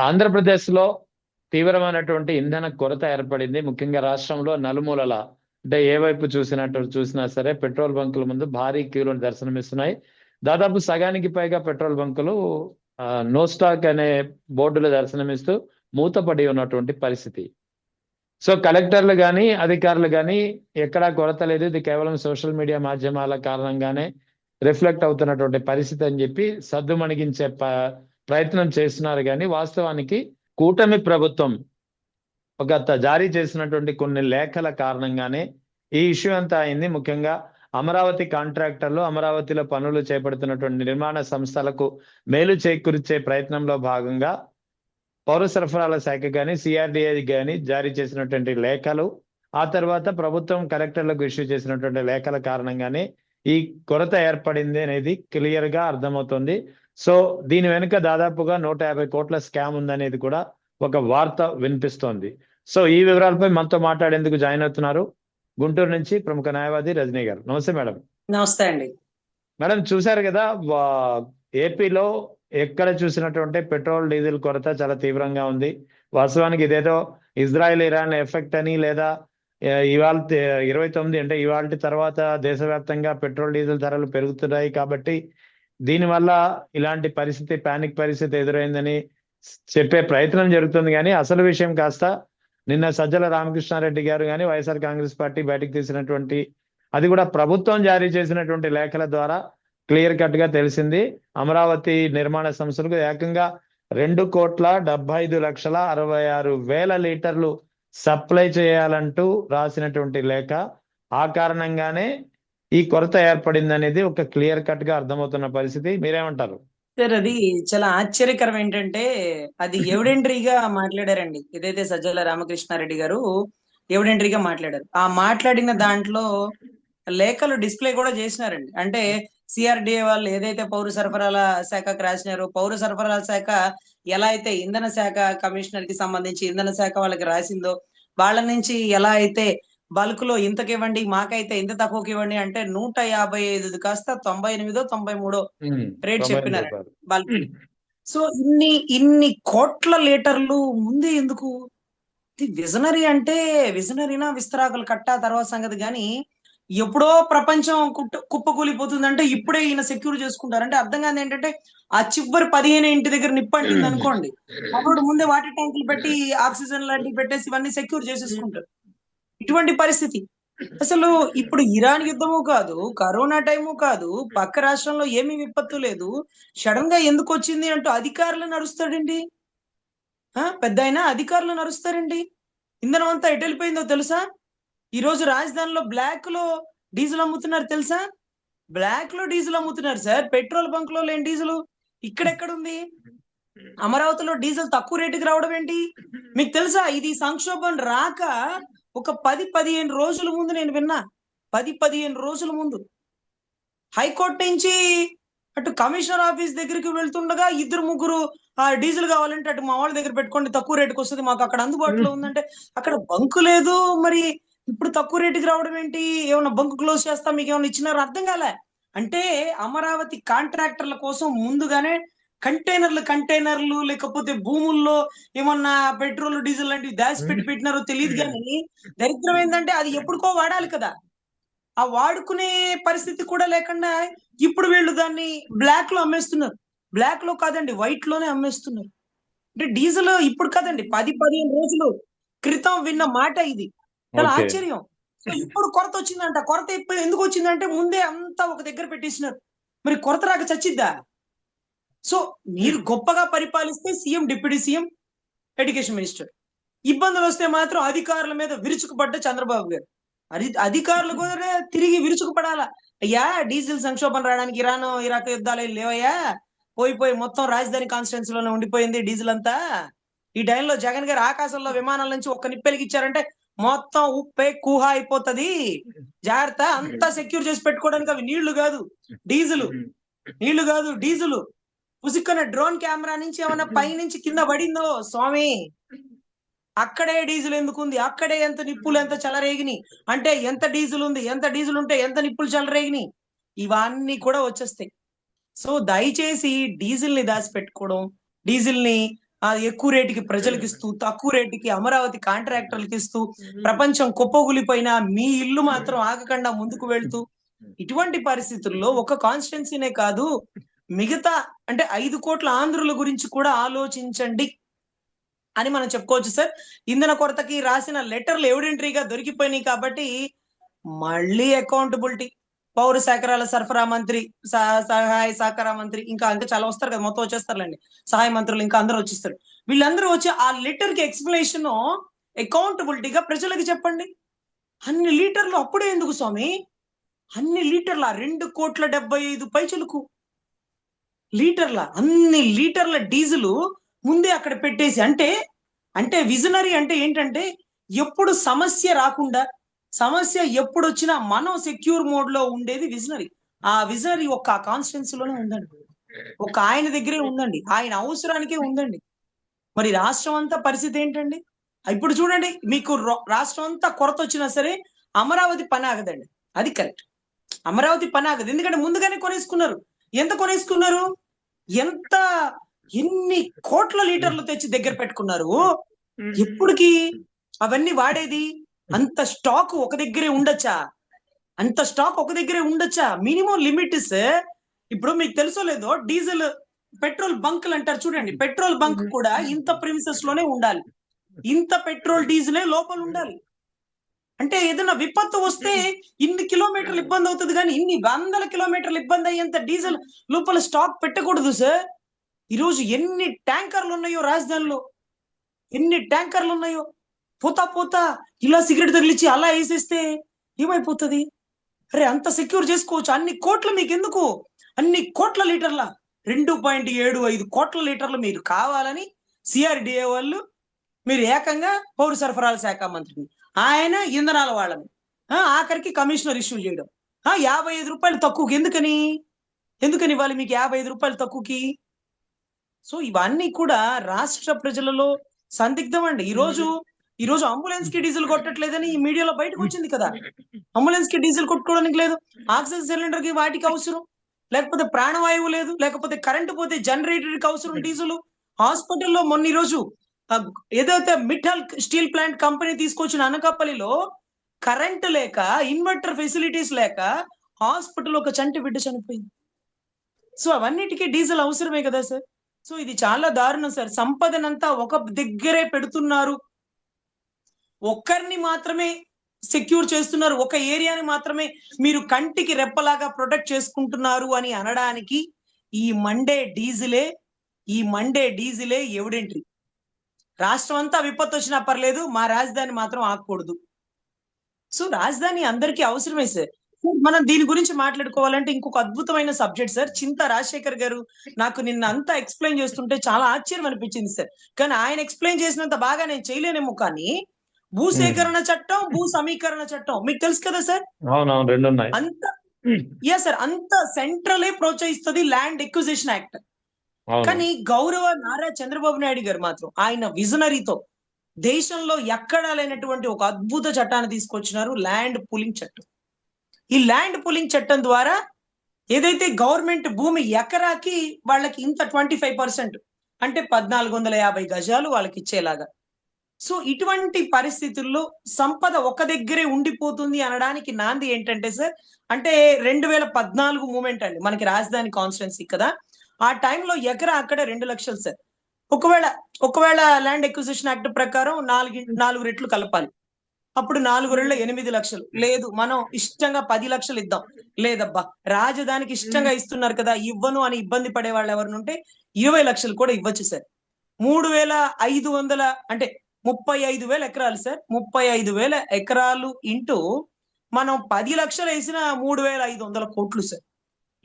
ఆంధ్రప్రదేశ్లో తీవ్రమైనటువంటి ఇంధన కొరత ఏర్పడింది. ముఖ్యంగా రాష్ట్రంలో నలుమూలల, అంటే ఏ వైపు చూసినా సరే పెట్రోల్ బంకుల ముందు భారీ క్యూలు దర్శనమిస్తున్నాయి. దాదాపు సగానికి పైగా పెట్రోల్ బంకులు నో స్టాక్ అనే బోర్డులు దర్శనమిస్తూ మూతపడి ఉన్నటువంటి పరిస్థితి. సో కలెక్టర్లు కానీ అధికారులు కానీ ఎక్కడా కొరత లేదు, ఇది కేవలం సోషల్ మీడియా మాధ్యమాల కారణంగానే రిఫ్లెక్ట్ అవుతున్నటువంటి పరిస్థితి అని చెప్పి సద్దుమణిగించే ప్రయత్నం చేస్తున్నారు. కానీ వాస్తవానికి కూటమి ప్రభుత్వం జారీ చేసినటువంటి కొన్ని లేఖల కారణంగానే ఈ ఇష్యూ అంతా అయింది. ముఖ్యంగా అమరావతి కాంట్రాక్టర్లు, అమరావతిలో పనులు చేపడుతున్నటువంటి నిర్మాణ సంస్థలకు మేలు చేకూర్చే ప్రయత్నంలో భాగంగా పౌర సరఫరాల శాఖ కానీ సిఆర్డిఏ కానీ జారీ చేసినటువంటి లేఖలు, ఆ తర్వాత ప్రభుత్వం కలెక్టర్లకు ఇష్యూ చేసినటువంటి లేఖల కారణంగానే ఈ కొరత ఏర్పడింది అనేది క్లియర్ గా అర్థమవుతుంది. సో దీని వెనుక దాదాపుగా 150 కోట్ల స్కామ్ ఉందనేది కూడా ఒక వార్త వినిపిస్తోంది. సో ఈ వివరాలపై మనతో మాట్లాడేందుకు జాయిన్ అవుతున్నారు గుంటూరు నుంచి ప్రముఖ న్యాయవాది రజనీ గారు. నమస్తే మేడం. నమస్తే అండి. మేడం, చూశారు కదా, ఏపీలో ఎక్కడ చూసినటువంటి పెట్రోల్ డీజిల్ కొరత చాలా తీవ్రంగా ఉంది. వాస్తవానికి ఇదేదో ఇజ్రాయెల్ ఇరాన్ ఎఫెక్ట్ అని, లేదా ఇవాళ 29 అంటే ఇవాళ తర్వాత దేశవ్యాప్తంగా పెట్రోల్ డీజిల్ ధరలు పెరుగుతున్నాయి కాబట్టి దీనివల్ల ఇలాంటి పరిస్థితి, పానిక్ పరిస్థితి ఎదురైందని చెప్పే ప్రయత్నం జరుగుతుంది. కానీ అసలు విషయం కాస్త నిన్న సజ్జల రామకృష్ణారెడ్డి గారు కానీ వైఎస్ఆర్ కాంగ్రెస్ పార్టీ బయటకు తీసినటువంటి, అది కూడా ప్రభుత్వం జారీ చేసినటువంటి లేఖల ద్వారా క్లియర్ కట్ గా తెలిసింది. అమరావతి నిర్మాణ సంస్థలకు ఏకంగా 2,75,66,000 లీటర్లు సప్లై చేయాలంటూ రాసినటువంటి లేఖ. ఆ కారణంగానే ఈ కొరత ఏర్పడింది అనేది ఒక క్లియర్ కట్ గా అర్థమవుతున్న పరిస్థితి. మీరేమంటారు? సార్, అది చాలా ఆశ్చర్యకరం. ఏంటంటే అది ఎవిడెంటరీగా మాట్లాడారండి. ఏదైతే సజ్జల రామకృష్ణారెడ్డి గారు ఎవిడెంటరీగా మాట్లాడారు, ఆ మాట్లాడిన దాంట్లో లేఖలు డిస్ప్లే కూడా చేసినారండి. అంటే సిఆర్డిఏ వాళ్ళు ఏదైతే పౌర సరఫరాల శాఖకు రాసినారో, పౌర సరఫరాల శాఖ ఎలా అయితే ఇంధన శాఖ కమిషనర్ కి సంబంధించి ఇంధన శాఖ వాళ్ళకి రాసిందో, వాళ్ళ నుంచి ఎలా అయితే బల్క్ లో ఇంతకి ఇవ్వండి, మాకైతే ఇంత తక్కువకి ఇవ్వండి అంటే 155 కాస్త 98 93 రేట్ చెప్పినారు బల్క్. సో ఇన్ని కోట్ల లీటర్లు ముందే ఎందుకు? విజనరీ అంటే విజనరీనా విస్తరాకులు కట్టా తర్వాత సంగతి. గాని ఎప్పుడో ప్రపంచం కుప్పకూలిపోతుందంటే ఇప్పుడే ఈయన సెక్యూర్ చేసుకుంటారు అంటే అర్థం కాదు. ఏంటంటే ఆ చివరి 15 ఇంటి దగ్గర నిప్పంటింది అనుకోండి, అప్పుడు ముందే వాటర్ ట్యాంకులు పెట్టి ఆక్సిజన్ లాంటివి పెట్టేసి ఇవన్నీ సెక్యూర్ చేసేసుకుంటారు. ఇటువంటి పరిస్థితి. అసలు ఇప్పుడు ఇరాన్ యుద్ధము కాదు, కరోనా టైము కాదు, పక్క రాష్ట్రంలో ఏమీ విపత్తు లేదు, సడన్ గా ఎందుకు వచ్చింది అంటూ అధికారులు నడుస్తాడండి. పెద్ద అయినా అధికారులు నడుస్తారండి. ఇంధనం అంతా ఎటు వెళ్ళిపోయిందో తెలుసా? ఈ రోజు రాజధానిలో బ్లాక్ లో డీజిల్ అమ్ముతున్నారు తెలుసా? బ్లాక్ లో డీజిల్ అమ్ముతున్నారు సార్. పెట్రోల్ బంక్ లో లేని డీజిల్ ఇక్కడెక్కడుంది? అమరావతిలో డీజిల్ తక్కువ రేటుకి రావడం ఏంటి మీకు తెలుసా? ఇది సంక్షోభం రాక ఒక 10-15 రోజుల ముందు నేను విన్నా. 10-15 రోజుల ముందు హైకోర్టు నుంచి అటు కమిషనర్ ఆఫీస్ దగ్గరికి వెళ్తుండగా 2-3 డీజిల్ కావాలంటే అటు మా వాళ్ళ దగ్గర పెట్టుకోండి, తక్కువ రేటుకి వస్తుంది, మాకు అక్కడ అందుబాటులో ఉందంటే అక్కడ బంకు లేదు. మరి ఇప్పుడు తక్కువ రేటుకి రావడం ఏంటి? ఏమన్నా బంకు క్లోజ్ చేస్తా మీకు ఏమన్నా ఇచ్చినారు? అర్థం కాలే. అంటే అమరావతి కాంట్రాక్టర్ల కోసం ముందుగానే కంటైనర్లు లేకపోతే భూముల్లో ఏమన్నా పెట్రోల్ డీజిల్ లాంటివి దాచిపెట్టి పెట్టినారో తెలియదు. కానీ దరిద్రం ఏంటంటే అది ఎప్పుడుకో వాడాలి కదా, ఆ వాడుకునే పరిస్థితి కూడా లేకుండా ఇప్పుడు వీళ్ళు దాన్ని బ్లాక్ లో అమ్మేస్తున్నారు. బ్లాక్ లో కాదండి, వైట్ లోనే అమ్మేస్తున్నారు. అంటే డీజిల్ ఇప్పుడు కాదండి, 10-15 రోజులు క్రితం విన్న మాట ఇది. చాలా ఆశ్చర్యం. సో ఇప్పుడు కొరత వచ్చిందంట. కొరత ఇప్పుడు ఎందుకు వచ్చిందంటే ముందే అంతా ఒక దగ్గర పెట్టేసినారు. మరి కొరత రాక చచ్చిద్దా? సో మీరు గొప్పగా పరిపాలిస్తే CM, deputy CM, education minister, ఇబ్బందులు వస్తే మాత్రం అధికారుల మీద విరుచుకుపడ్డ చంద్రబాబు గారు. అధికారులు కూడా తిరిగి విరుచుకుపడాలా? అయ్యా, డీజిల్ సంక్షోభం రావడానికి ఇరాన్ ఇరాక్ యుద్ధాలు లేవయ్యా, పోయిపోయి మొత్తం రాజధాని కాన్స్టిట్యున్సీలోనే ఉండిపోయింది డీజిల్ అంతా. ఈ టైంలో జగన్ గారు ఆకాశంలో విమానాల నుంచి ఒక్క నిప్పెలిగిచ్చారంటే మొత్తం ఉప్పే కూహా అయిపోతుంది, జాగ్రత్త. అంతా సెక్యూర్ చేసి పెట్టుకోవడానికి అవి నీళ్లు కాదు డీజిల్. పుసుక్కున డ్రోన్ కెమెరా నుంచి ఏమన్నా పై నుంచి కింద పడిందో స్వామి, అక్కడే డీజిల్ ఎందుకుంది, అక్కడే ఎంత నిప్పులు ఎంత చెలరేగిని అంటే ఎంత డీజిల్ ఉంది, ఎంత డీజిల్ ఉంటే ఎంత నిప్పులు చెలరేగిని, ఇవన్నీ కూడా వచ్చేస్తాయి. సో దయచేసి డీజిల్ ని దాచిపెట్టుకోవడం, డీజిల్ ని ఎక్కువ రేటుకి ప్రజలకు ఇస్తూ, తక్కువ రేటుకి అమరావతి కాంట్రాక్టర్లకు ఇస్తూ, ప్రపంచం కుప్పగూలిపోయినా మీ ఇల్లు మాత్రం ఆగకుండా ముందుకు వెళ్తూ, ఇటువంటి పరిస్థితుల్లో ఒక కాన్స్టిట్యున్సీనే కాదు, మిగతా అంటే 5 కోట్ల ఆంధ్రుల గురించి కూడా ఆలోచించండి అని మనం చెప్పుకోవచ్చు సార్. ఇంధన కొరతకి రాసిన లెటర్లు ఎవిడెంటరీగా దొరికిపోయినాయి కాబట్టి మళ్ళీ అకౌంటబిలిటీ, పౌర సరఫరాల సరఫరా మంత్రి, సహాయ సహకార మంత్రి, ఇంకా ఇంకా చాలా వస్తారు కదా, మొత్తం వచ్చేస్తారులేండి, సహాయ మంత్రులు ఇంకా అందరూ వచ్చేస్తారు. వీళ్ళందరూ వచ్చి ఆ లెటర్ కి ఎక్స్ప్లెనేషన్ అకౌంటబిలిటీగా ప్రజలకు చెప్పండి. అన్ని లీటర్లు అప్పుడే ఎందుకు స్వామి? అన్ని లీటర్ల 2,75 పైచలకు లీటర్ల, అన్ని లీటర్ల డీజిల్ ముందే అక్కడ పెట్టేసి, అంటే విజనరీ అంటే ఏంటంటే ఎప్పుడు సమస్య రాకుండా, సమస్య ఎప్పుడు వచ్చినా మనం సెక్యూర్ మోడ్ లో ఉండేది విజనరీ. ఆ విజనరీ ఒక్క కాన్స్టిట్యున్సీలోనే ఉందండి, ఒక ఆయన దగ్గరే ఉందండి, ఆయన అవసరానికే ఉందండి. మరి రాష్ట్రం అంతా పరిస్థితి ఏంటండి? ఇప్పుడు చూడండి, మీకు రాష్ట్రం అంతా కొరత వచ్చినా సరే అమరావతి పని ఆగదండి. అది కరెక్ట్, అమరావతి పని ఆగదు. ఎందుకంటే ముందుగానే కొనేసుకున్నారు. ఎంత కొనేసుకున్నారు? ఎంత ఎన్ని కోట్ల లీటర్లు తెచ్చి దగ్గర పెట్టుకున్నారు. ఎప్పటికి అవన్నీ వాడేది? అంత స్టాక్ ఒక దగ్గరే ఉండొచ్చా? అంత స్టాక్ ఒక దగ్గరే ఉండొచ్చా? Minimum limit sir. ఇప్పుడు మీకు తెలుసో లేదో, డీజిల్ పెట్రోల్ బంకులు అంటారు చూడండి, పెట్రోల్ బంక్ కూడా ఇంత ప్రిమిసెస్ లోనే ఉండాలి, ఇంత పెట్రోల్ డీజిలే లోపల ఉండాలి. అంటే ఏదైనా విపత్తు వస్తే ఇన్ని కిలోమీటర్లు ఇబ్బంది అవుతుంది, కానీ ఇన్ని వందల కిలోమీటర్లు ఇబ్బంది అయ్యేంత డీజిల్ లోపల స్టాక్ పెట్టకూడదు సార్. ఈరోజు ఎన్ని ట్యాంకర్లు ఉన్నాయో రాజధానిలో, ఎన్ని ట్యాంకర్లు ఉన్నాయో, పోతా ఇలా సిగరెట్ తగిలిచ్చి అలా వేసేస్తే ఏమైపోతుంది? అరే అంత సెక్యూర్ చేసుకోవచ్చు. అన్ని కోట్లు మీకు ఎందుకు? అన్ని కోట్ల లీటర్ల 2.75 కోట్ల లీటర్లు మీరు కావాలని సిఆర్డిఏ వాళ్ళు, మీరు ఏకంగా పౌర సరఫరాల శాఖ మంత్రిని, ఆయన ఇంధనాల వాళ్ళని, ఆఖరికి కమిషనర్ ఇష్యూ చేయడం, 55 రూపాయలు తక్కువకి ఎందుకని ఇవ్వాలి మీకు 55 రూపాయలు తక్కువకి? సో ఇవన్నీ కూడా రాష్ట్ర ప్రజలలో సందిగ్ధం అండి. ఈ రోజు అంబులెన్స్ కి డీజిల్ కొట్టట్లేదని ఈ మీడియాలో బయటకు వచ్చింది కదా. అంబులెన్స్ కి డీజిల్ కొట్టుకోవడానికి లేదు, ఆక్సిజన్ సిలిండర్ కి వాటికి అవసరం, లేకపోతే ప్రాణవాయువు లేదు, లేకపోతే కరెంటు పోతే జనరేటర్ కి అవసరం డీజిల్. హాస్పిటల్లో మొన్న ఈ రోజు ఏదైతే మిట్టల్ స్టీల్ ప్లాంట్ కంపెనీ తీసుకొచ్చిన అనకాపల్లిలో కరెంటు లేక, ఇన్వర్టర్ ఫెసిలిటీస్ లేక హాస్పిటల్ ఒక చంటి బిడ్డ చనిపోయింది. సో అవన్నిటికీ డీజిల్ అవసరమే కదా సార్. సో ఇది చాలా దారుణం సార్. సంపదనంతా ఒక దగ్గరే పెడుతున్నారు, ఒక్కరిని మాత్రమే సెక్యూర్ చేస్తున్నారు, ఒక ఏరియాని మాత్రమే మీరు కంటికి రెప్పలాగా ప్రొటెక్ట్ చేసుకుంటున్నారు అని అనడానికి ఈ మండే డీజిలే ఎవిడెంటరీ. రాష్ట్రం అంతా విపత్తు వచ్చినా పర్లేదు, మా రాజధాని మాత్రం ఆగకూడదు. సో రాజధాని అందరికీ అవసరమే సార్. మనం దీని గురించి మాట్లాడుకోవాలంటే ఇంకొక అద్భుతమైన సబ్జెక్ట్ సార్. చింతా రాజశేఖర్ గారు నాకు నిన్న అంతా ఎక్స్ప్లెయిన్ చేస్తుంటే చాలా ఆశ్చర్యం అనిపించింది సార్. కానీ ఆయన ఎక్స్ప్లెయిన్ చేసినంత బాగా నేను చేయలేనేమో, కానీ భూసేకరణ చట్టం, భూ సమీకరణ చట్టం మీకు తెలుసు కదా సార్. అవునవును, రెండు ఉన్నాయి. అంత సెంట్రలే ప్రోత్సహిస్తుంది ల్యాండ్ ఎక్విజిషన్ యాక్ట్. కానీ గౌరవ నారా చంద్రబాబు నాయుడు గారు మాత్రం ఆయన విజనరీతో దేశంలో ఎక్కడా లేనటువంటి ఒక అద్భుత చట్టాన్ని తీసుకొచ్చినారు, ల్యాండ్ పూలింగ్ చట్టం. ఈ ల్యాండ్ పూలింగ్ చట్టం ద్వారా ఏదైతే గవర్నమెంట్ భూమి ఎకరాకి వాళ్ళకి ఇంత 25%, అంటే 1450 గజాలు వాళ్ళకి ఇచ్చేలాగా. సో ఇటువంటి పరిస్థితుల్లో సంపద ఒక దగ్గరే ఉండిపోతుంది అనడానికి నాంది ఏంటంటే సార్, అంటే 2014 మూమెంట్ అండి, మనకి రాజధాని కాన్స్టిట్యున్సీ కదా, ఆ టైంలో ఎకరా అక్కడ 2 లక్షలు సార్. ఒకవేళ ల్యాండ్ ఎక్విజిషన్ యాక్ట్ ప్రకారం 4 రెట్లు కలపాలి, అప్పుడు 4 రెళ్ళ 8 లక్షలు. లేదు మనం ఇష్టంగా 10 లక్షలు ఇద్దాం, లేదబ్బా రాజధానికి ఇష్టంగా ఇస్తున్నారు కదా ఇవ్వను అని ఇబ్బంది పడే వాళ్ళు ఎవరిని ఉంటే 20 లక్షలు కూడా ఇవ్వచ్చు సార్. 3,500 అంటే 35,000 ఎకరాలు సార్. 35,000 ఎకరాలు ఇంటూ మనం 10 లక్షలు వేసిన 3,500 కోట్లు సార్.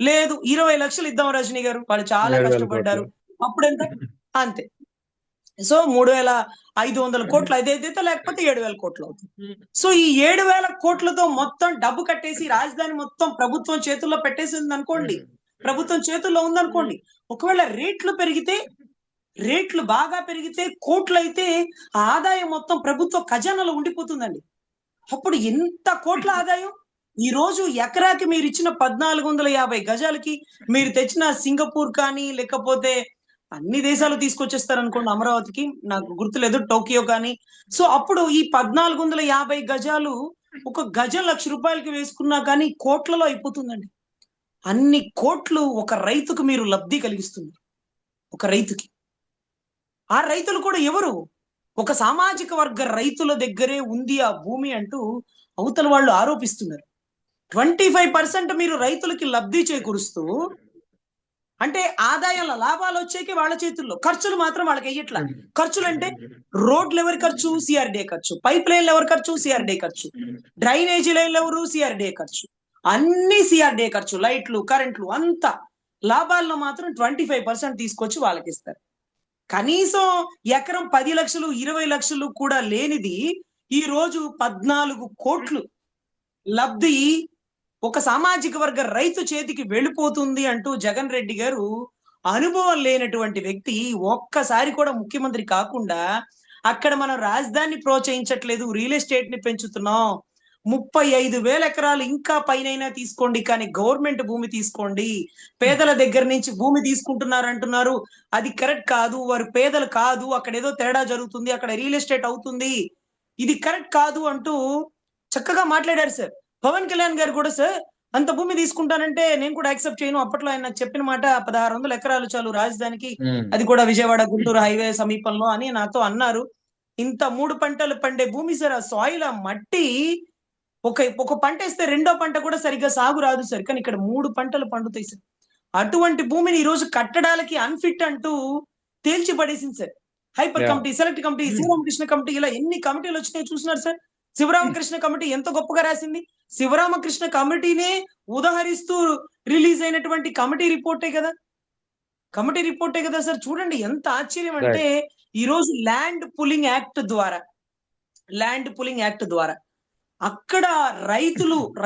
లేదు 20 లక్షలు ఇద్దాం రజనీ గారు, వాళ్ళు చాలా కష్టపడ్డారు, అప్పుడెంత? అంతే. సో 3,500 కోట్లు అదైతే, లేకపోతే 7,000 కోట్లు అవుతుంది. సో ఈ 7,000 కోట్లతో మొత్తం డబ్బు కట్టేసి రాజధాని మొత్తం ప్రభుత్వం చేతుల్లో పెట్టేసింది అనుకోండి, ప్రభుత్వం చేతుల్లో ఉందనుకోండి, ఒకవేళ రేట్లు బాగా పెరిగితే కోట్లు అయితే ఆదాయం మొత్తం ప్రభుత్వ ఖజానాలో ఉండిపోతుందండి. అప్పుడు ఎంత కోట్ల ఆదాయం! ఈ రోజు ఎకరాకి మీరు ఇచ్చిన 1,450 గజాలకి మీరు తెచ్చిన సింగపూర్ కానీ, లేకపోతే అన్ని దేశాలు తీసుకొచ్చేస్తారు అనుకోండి అమరావతికి, నాకు గుర్తులేదు, టోకియో కానీ. సో అప్పుడు ఈ 1450 గజాలు ఒక గజం ₹1,00,000 వేసుకున్నా కానీ కోట్లలో అయిపోతుందండి. అన్ని కోట్లు ఒక రైతుకు మీరు లబ్ధి కలిగిస్తున్నారు, ఒక రైతుకి. ఆ రైతులు కూడా ఎవరు? ఒక సామాజిక వర్గ రైతుల దగ్గరే ఉంది ఆ భూమి అంటూ అవతల వాళ్ళు ఆరోపిస్తున్నారు. 25% మీరు రైతులకి లబ్ధి చేకూరుస్తూ, అంటే ఆదాయాల లాభాలు వచ్చేకి వాళ్ళ చేతుల్లో, ఖర్చులు మాత్రం వాళ్ళకి ఎయ్యట్లా. ఖర్చులు అంటే రోడ్లు ఎవరి ఖర్చు? సిఆర్డీఏ ఖర్చు. పైప్ లైన్లు ఎవరి ఖర్చు? సిఆర్డీఏ ఖర్చు. డ్రైనేజీ లైన్లు ఎవరు? సిఆర్డీఏ ఖర్చు. అన్ని సిఆర్డీఏ ఖర్చు, లైట్లు, కరెంట్లు అంతా. లాభాల్లో మాత్రం 25% తీసుకొచ్చి వాళ్ళకి ఇస్తారు. కనీసం ఎకరం 10 లక్షలు 20 లక్షలు కూడా లేనిది ఈ రోజు 14 కోట్లు లబ్ధి ఒక సామాజిక వర్గ రైతు చేతికి వెళ్ళిపోతుంది అంటూ జగన్ రెడ్డి గారు, అనుభవం లేనటువంటి వ్యక్తి, ఒక్కసారి కూడా ముఖ్యమంత్రి కాకుండా అక్కడ మనం రాజధానిని ప్రోత్సహించట్లేదు, రియల్ ఎస్టేట్ ని పెంచుతున్నాం, 35,000 ఎకరాలు ఇంకా పైనైనా తీసుకోండి కానీ గవర్నమెంట్ భూమి తీసుకోండి, పేదల దగ్గర నుంచి భూమి తీసుకుంటున్నారు అంటున్నారు, అది కరెక్ట్ కాదు, వారు పేదలు కాదు, అక్కడ ఏదో తేడా జరుగుతుంది, అక్కడ రియల్ ఎస్టేట్ అవుతుంది, ఇది కరెక్ట్ కాదు అంటూ చక్కగా మాట్లాడారు సార్. పవన్ కళ్యాణ్ గారు కూడా, సార్ అంత భూమి తీసుకుంటానంటే నేను కూడా యాక్సెప్ట్ చేయను, అప్పట్లో ఆయన నాకు చెప్పిన మాట 1600 ఎకరాలు చాలు రాజధానికి, అది కూడా విజయవాడ గుంటూరు హైవే సమీపంలో అని నాతో అన్నారు. ఇంత 3 పంటలు పండే భూమి సార్, ఆ సాయిల్, ఆ మట్టి, ఒక పంట వేస్తే రెండో పంట కూడా సరిగ్గా సాగు రాదు సార్, కానీ ఇక్కడ 3 పంటలు పండుతాయి సార్. అటువంటి భూమిని ఈ రోజు కట్టడాలకి అన్ఫిట్ అంటూ తేల్చి పడేసింది sir. Hyper committee, select committee, Sivaramakrishna committee, ఇలా ఎన్ని కమిటీలు వచ్చినాయి చూస్తున్నారు సార్. శివరామకృష్ణ కమిటీ ఎంత గొప్పగా రాసింది. శివరామకృష్ణ కమిటీనే ఉదహరిస్తూ రిలీజ్ అయినటువంటి కమిటీ రిపోర్టే కదా, కమిటీ రిపోర్టే కదా సార్. చూడండి ఎంత ఆశ్చర్యం అంటే, ఈ రోజు ల్యాండ్ పులింగ్ యాక్ట్ ద్వారా అక్కడ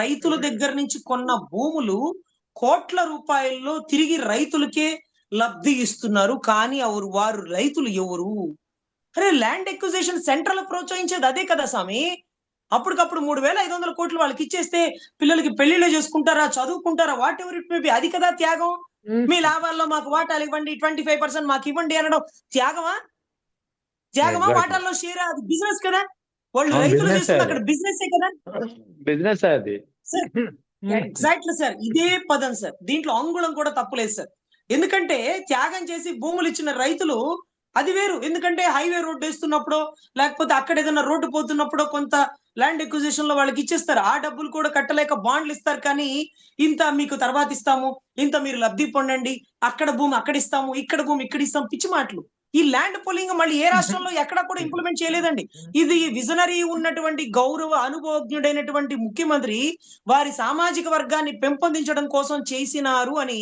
రైతుల దగ్గర నుంచి కొన్న భూములు కోట్ల రూపాయల్లో తిరిగి రైతులకే లబ్ధి ఇస్తున్నారు. కానీ వారు రైతులు ఎవరు? అరే, ల్యాండ్ ఎక్విజిషన్ సెంట్రల్ ప్రోత్సహించేది అదే కదా స్వామి. అప్పటికప్పుడు 3,500 కోట్లు వాళ్ళకి ఇచ్చేస్తే పిల్లలకి పెళ్లిళ్ళు చేసుకుంటారా, చదువుకుంటారా, whatever it may be, అది కదా త్యాగం. మీ లాభాల్లో మాకు వాటాలు ఇవ్వండి, 25% మాకు ఇవ్వండి అనడం త్యాగమా? వాటాల్లో షేర్, అది బిజినెస్ కదా. వాళ్ళు రైతులు చేస్తున్న అక్కడ బిజినెస్ కదా, బిజినెస్ అది. ఎగ్జాక్ట్లీ సార్, ఇదే పదం సార్. దీంట్లో అంగుళం కూడా తప్పులేదు సార్. ఎందుకంటే త్యాగం చేసి భూములు ఇచ్చిన రైతులు అది వేరు. ఎందుకంటే హైవే రోడ్డు వేస్తున్నప్పుడు, లేకపోతే అక్కడ ఏదైనా రోడ్డు పోతున్నప్పుడు కొంత ల్యాండ్ ఎక్విజిషన్ లో వాళ్ళకి ఇచ్చేస్తారు. ఆ డబ్బులు కూడా కట్టలేక బాండ్లు ఇస్తారు. కానీ ఇంత మీకు తర్వాత ఇస్తాము, ఇంత మీరు లబ్ధి పొందండి, అక్కడ భూమి అక్కడ ఇస్తాము, ఇక్కడ భూమి ఇక్కడ ఇస్తాం, పిచ్చి మాటలు. ఈ ల్యాండ్ పోలింగ్ మళ్ళీ ఏ రాష్ట్రంలో ఎక్కడ కూడా ఇంప్లిమెంట్ చేయలేదండి. ఇది విజనరీ ఉన్నటువంటి గౌరవ అనుభవజ్ఞుడైనటువంటి ముఖ్యమంత్రి వారి సామాజిక వర్గాన్ని పెంపొందించడం కోసం చేసినారు అని